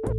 This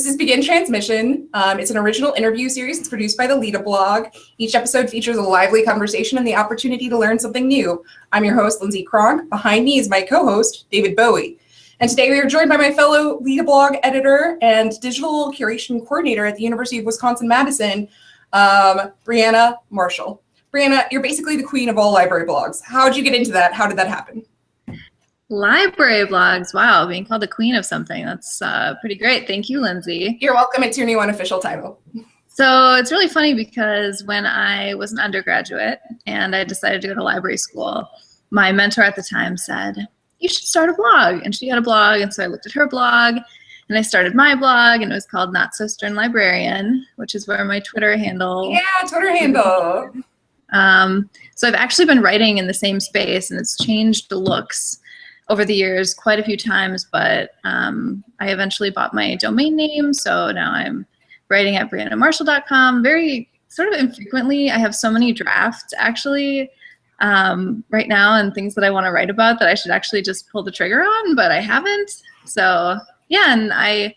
is Begin Transmission. It's an original interview series. It's produced by the Lita blog. Each episode features a lively conversation and the opportunity to learn something new. I'm your host, Lindsay Kronk. Behind me is my co-host, David Bowie. And today we are joined by my fellow Lita blog editor and digital curation coordinator at the University of Wisconsin-Madison, Brianna Marshall. Brianna, you're basically the queen of all library blogs. How did you get into that? How did that happen? Library blogs. Wow, being called the queen of something. That's pretty great. Thank you, Lindsay. You're welcome. It's your new unofficial title. So it's really funny because when I was an undergraduate and I decided to go to library school, my mentor at the time said, you should start a blog. And she had a blog, and so I looked at her blog, and I started my blog, and it was called Not So Stern Librarian, which is where my Twitter handle. Yeah, Twitter handle. So I've actually been writing in the same space, and it's changed the looks over the years quite a few times, but I eventually bought my domain name, so now I'm writing at briannamarshall.com very sort of infrequently. I have so many drafts actually right now and things that I want to write about that I should actually just pull the trigger on, but I haven't. So yeah, and I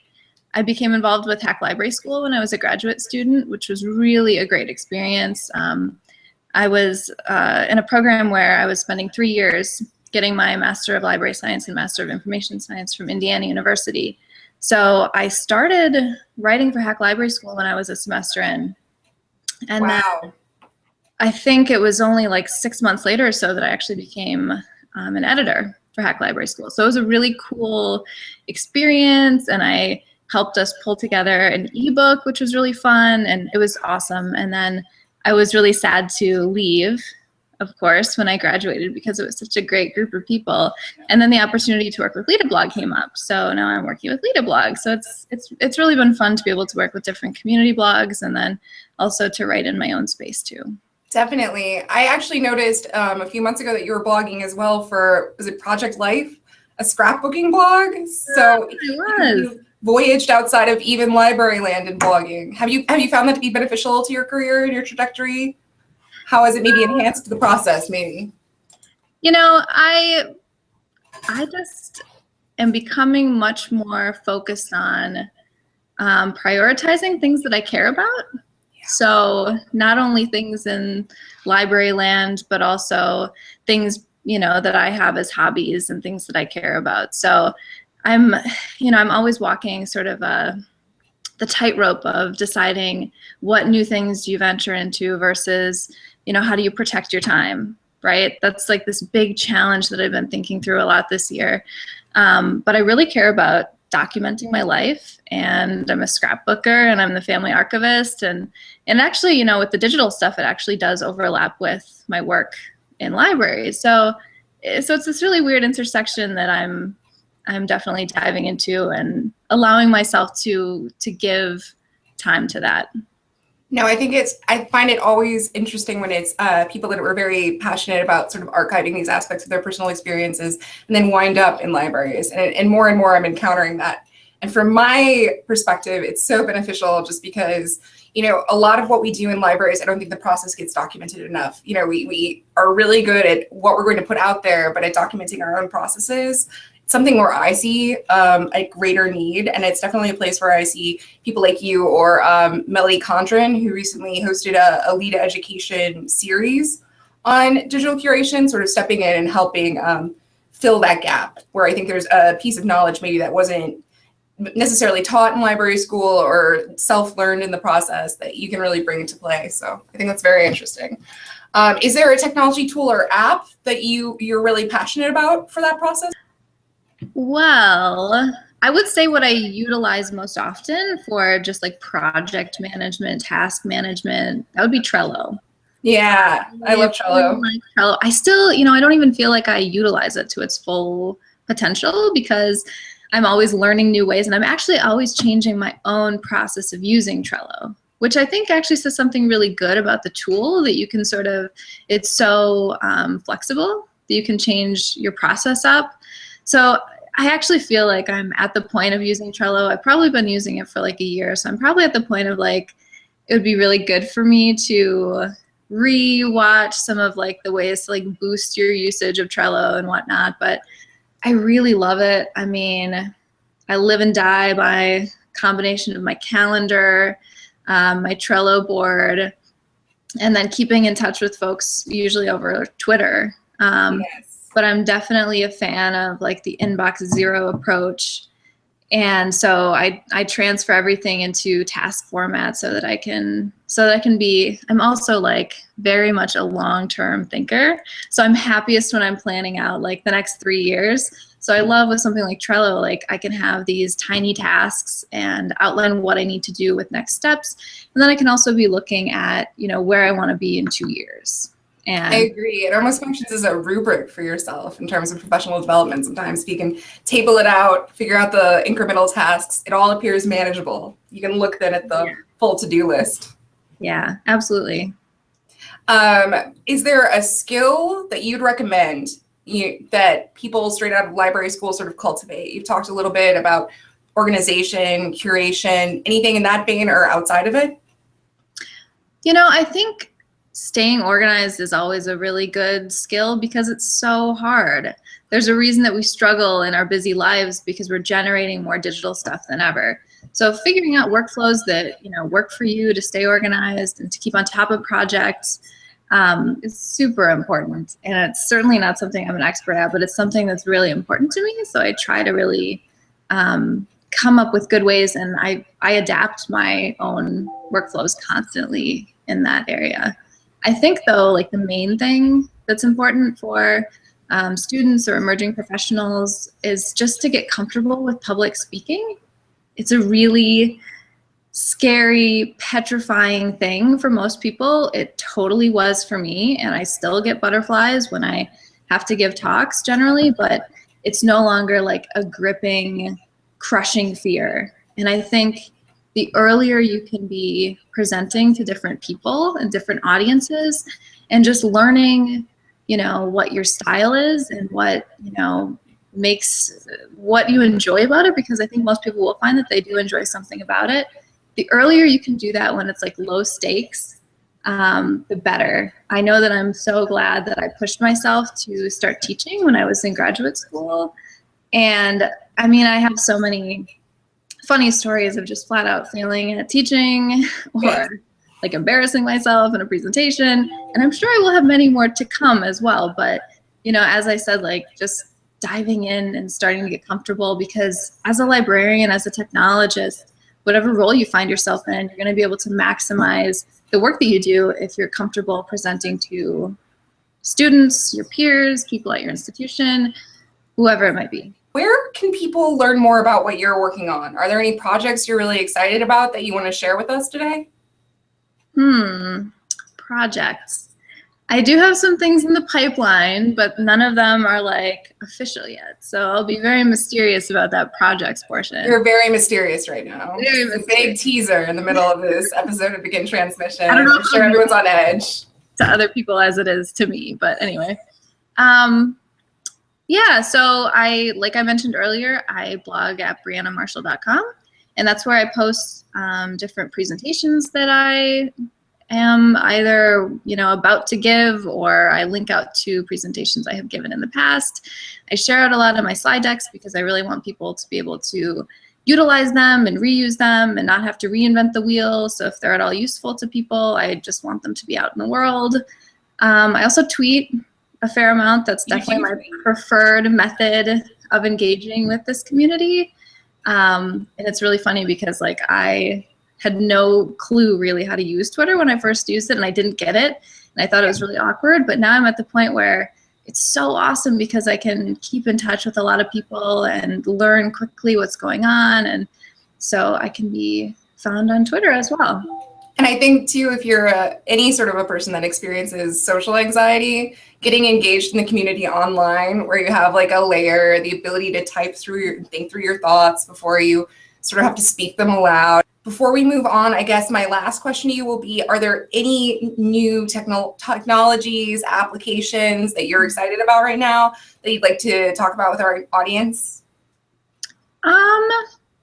became involved with Hack Library School when I was a graduate student, which was really a great experience. I was in a program where I was spending 3 years getting my Master of Library Science and Master of Information Science from Indiana University. So I started writing for Hack Library School when I was a semester in. And then I think it was only like 6 months later or so that I actually became an editor for Hack Library School. So it was a really cool experience, and I helped us pull together an ebook, which was really fun, and it was awesome. And then I was really sad to leave, of course, when I graduated because it was such a great group of people. And then the opportunity to work with Lita blog came up. So now I'm working with Lita blog. So it's really been fun to be able to work with different community blogs and then also to write in my own space too. Definitely. I actually noticed a few months ago that you were blogging as well for, was it Project Life, a scrapbooking blog? So you voyaged outside of even library land in blogging. Have you found that to be beneficial to your career and your trajectory? How has it maybe enhanced the process, maybe? You know, I just am becoming much more focused on prioritizing things that I care about. Yeah. So not only things in library land, but also things, you know, that I have as hobbies and things that I care about. So I'm always walking sort of the tightrope of deciding what new things do you venture into versus, you know, how do you protect your time, right? That's like this big challenge that I've been thinking through a lot this year. But I really care about documenting my life, and I'm a scrapbooker and I'm the family archivist. And actually, you know, with the digital stuff, it actually does overlap with my work in libraries. So it's this really weird intersection that I'm definitely diving into and allowing myself to give time to that. No, I find it always interesting when it's people that are very passionate about sort of archiving these aspects of their personal experiences and then wind up in libraries. And more I'm encountering that. And from my perspective, it's so beneficial just because, you know, a lot of what we do in libraries, I don't think the process gets documented enough. You know, we are really good at what we're going to put out there, but at documenting our own processes, something where I see a greater need, and it's definitely a place where I see people like you or Melody Condren, who recently hosted a Lita education series on digital curation, sort of stepping in and helping fill that gap, where I think there's a piece of knowledge maybe that wasn't necessarily taught in library school or self-learned in the process that you can really bring into play. So I think that's very interesting. Is there a technology tool or app that you're really passionate about for that process? Well, I would say what I utilize most often for just like project management, task management, that would be Trello. Yeah, I love Trello. Trello. I still, you know, I don't even feel like I utilize it to its full potential because I'm always learning new ways, and I'm actually always changing my own process of using Trello, which I think actually says something really good about the tool, that you can sort of, it's so flexible that you can change your process up. So I actually feel like I'm at the point of using Trello. I've probably been using it for like a year, so I'm probably at the point of like, it would be really good for me to re-watch some of like the ways to like boost your usage of Trello and whatnot. But I really love it. I mean, I live and die by combination of my calendar, my Trello board, and then keeping in touch with folks usually over Twitter. Yes. But I'm definitely a fan of like the inbox zero approach. And so I transfer everything into task format so that I can be, I'm also like very much a long-term thinker. So I'm happiest when I'm planning out like the next 3 years. So I love with something like Trello, like I can have these tiny tasks and outline what I need to do with next steps. And then I can also be looking at, you know, where I want to be in 2 years. And I agree. It almost functions as a rubric for yourself in terms of professional development. Sometimes if you can table it out, figure out the incremental tasks, it all appears manageable. You can look then at the full to-do list. yeah, absolutely. Is there a skill that you'd recommend that people straight out of library school sort of cultivate? You've talked a little bit about organization, curation, anything in that vein or outside of it? You know, I think staying organized is always a really good skill because it's so hard. There's a reason that we struggle in our busy lives because we're generating more digital stuff than ever. So figuring out workflows that, you know, work for you to stay organized and to keep on top of projects is super important. And it's certainly not something I'm an expert at, but it's something that's really important to me. So I try to really come up with good ways, and I adapt my own workflows constantly in that area. I think though, like the main thing that's important for students or emerging professionals is just to get comfortable with public speaking. It's a really scary, petrifying thing for most people. It totally was for me, and I still get butterflies when I have to give talks generally, but it's no longer like a gripping, crushing fear. And I think the earlier you can be presenting to different people and different audiences and just learning, you know, what your style is and what, you know, makes what you enjoy about it, because I think most people will find that they do enjoy something about it. The earlier you can do that when it's like low stakes, the better. I know that I'm so glad that I pushed myself to start teaching when I was in graduate school. And I mean, I have so many funny stories of just flat out failing at teaching or like embarrassing myself in a presentation. And I'm sure I will have many more to come as well. But, you know, as I said, like just diving in and starting to get comfortable, because as a librarian, as a technologist, whatever role you find yourself in, you're going to be able to maximize the work that you do if you're comfortable presenting to students, your peers, people at your institution, whoever it might be. Where can people learn more about what you're working on? Are there any projects you're really excited about that you want to share with us today? Projects. I do have some things in the pipeline, but none of them are like official yet. So I'll be very mysterious about that projects portion. You're very mysterious right now. Very mysterious. A big teaser in the middle of this episode of Begin Transmission. I don't know. I'm sure everyone's on edge. To other people as it is to me, but anyway. Yeah, so like I mentioned earlier, I blog at briannamarshall.com, and that's where I post different presentations that I am either, you know, about to give, or I link out to presentations I have given in the past. I share out a lot of my slide decks because I really want people to be able to utilize them and reuse them and not have to reinvent the wheel. So if they're at all useful to people, I just want them to be out in the world. I also tweet a fair amount. That's definitely my preferred method of engaging with this community. And it's really funny because like I had no clue really how to use Twitter when I first used it, and I didn't get it. And I thought it was really awkward, but now I'm at the point where it's so awesome because I can keep in touch with a lot of people and learn quickly what's going on. And so I can be found on Twitter as well. And I think too, if you're any sort of a person that experiences social anxiety, getting engaged in the community online where you have like a layer, the ability to type through think through your thoughts before you sort of have to speak them aloud. Before we move on, I guess my last question to you will be, are there any new technologies, applications that you're excited about right now that you'd like to talk about with our audience? Um,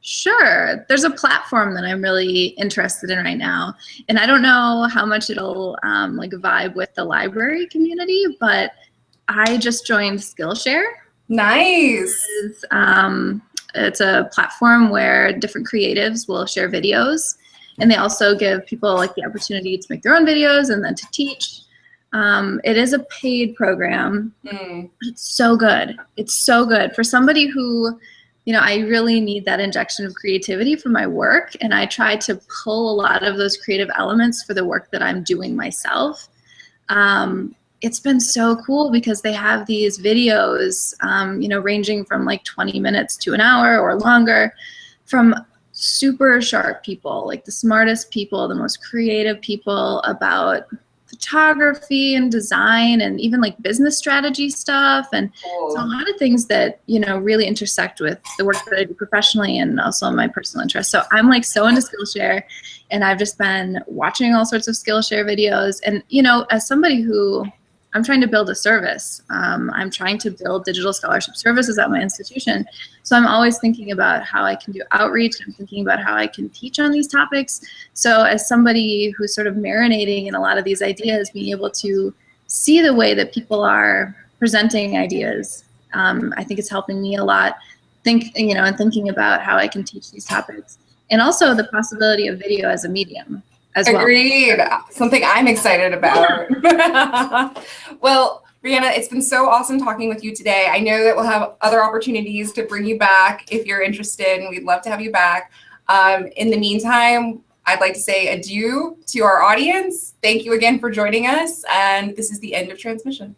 sure. There's a platform that I'm really interested in right now, and I don't know how much it'll like vibe with the library community, but I just joined Skillshare. Nice. It's a platform where different creatives will share videos, and they also give people like the opportunity to make their own videos and then to teach. It is a paid program. Mm. It's so good. It's so good for somebody who, you know, I really need that injection of creativity for my work, and I try to pull a lot of those creative elements for the work that I'm doing myself. It's been so cool because they have these videos, you know, ranging from like 20 minutes to an hour or longer, from super sharp people, like the smartest people, the most creative people, about photography and design and even like business strategy stuff. And so a lot of things that, you know, really intersect with the work that I do professionally and also my personal interests. So I'm like so into Skillshare, and I've just been watching all sorts of Skillshare videos. And, you know, as somebody who, I'm trying to build a service. I'm trying to build digital scholarship services at my institution. So I'm always thinking about how I can do outreach. I'm thinking about how I can teach on these topics. So as somebody who's sort of marinating in a lot of these ideas, being able to see the way that people are presenting ideas, I think it's helping me a lot. You know, and thinking about how I can teach these topics, and also the possibility of video as a medium as well. Agreed. Something I'm excited about. Well, Brianna, it's been so awesome talking with you today. I know that we'll have other opportunities to bring you back if you're interested, and we'd love to have you back. In the meantime, I'd like to say adieu to our audience. Thank you again for joining us, and this is the end of transmission.